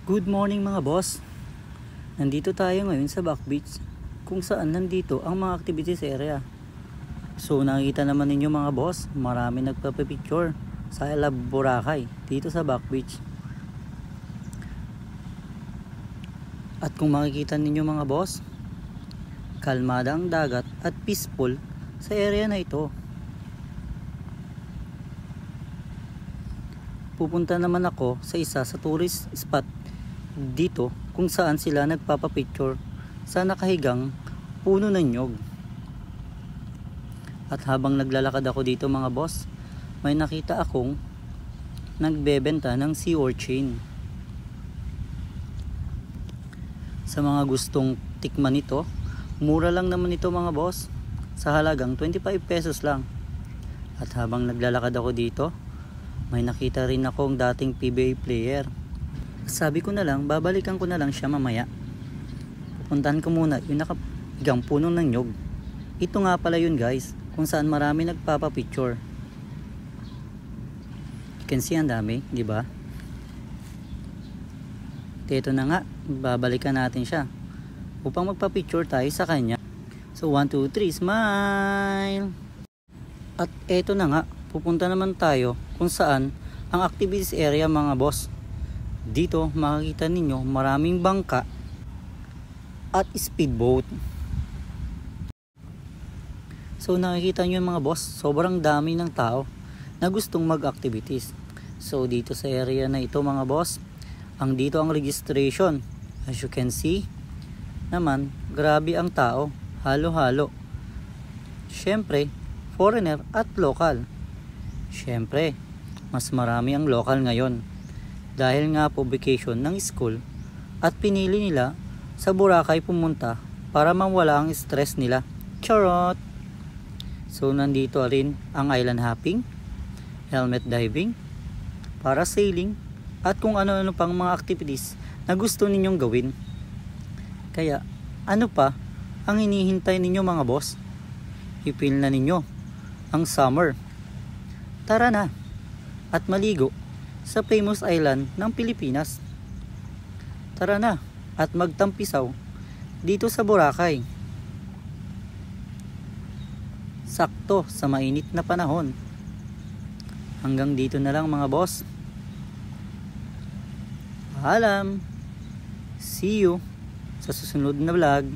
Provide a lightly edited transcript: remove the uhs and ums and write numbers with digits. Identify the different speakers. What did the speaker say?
Speaker 1: Good morning mga boss. Nandito tayo ngayon sa Back Beach kung saan nandito ang mga activities area. So nakikita naman ninyo mga boss, marami nagpapapicture sa Boracay dito sa Back Beach. At kung makikita ninyo mga boss, kalmada ang dagat at peaceful sa area na ito. Pupunta naman ako sa isa sa tourist spot dito kung saan sila nagpapapicture sa nakahigang puno ng nyog. At habang naglalakad ako dito mga boss, may nakita akong nagbebenta ng sea urchin. Sa mga gustong tikman ito, mura lang naman ito mga boss, sa halagang 25 pesos lang. At habang naglalakad ako dito, may nakita rin akong dating PBA player. Sabi ko na lang, babalikan ko na lang siya mamaya. Pupuntahan ko muna yung nakahigang puno ng nyog. Ito nga pala yun guys, kung saan marami nagpapapicture. You can see ang dami, di ba? Ito na nga, babalikan natin siya upang magpa-picture tayo sa kanya. So 1, 2, 3, smile! At eto na nga, pupunta naman tayo kung saan ang activities area mga boss. Dito makikita ninyo maraming bangka at speedboat. So nakikita nyo mga boss, sobrang dami ng tao na gustong mag-activities. So dito sa area na ito mga boss, dito ang registration. As you can see naman, grabe ang tao, halo-halo. Syempre, foreigner at local. Syempre, mas marami ang local ngayon dahil nga po vacation ng school at pinili nila sa Boracay pumunta para mawala ang stress nila. Charot! So nandito rin ang island hopping, helmet diving, parasailing at kung ano-ano pang mga activities na gusto ninyong gawin. Kaya ano pa ang hinihintay ninyo mga boss? I-feel na ninyo ang summer. Tara na at maligo sa famous island ng Pilipinas. Tara na at magtampisaw dito sa Boracay. Sakto sa mainit na panahon. Hanggang dito na lang mga boss. Paalam. See you sa susunod na vlog.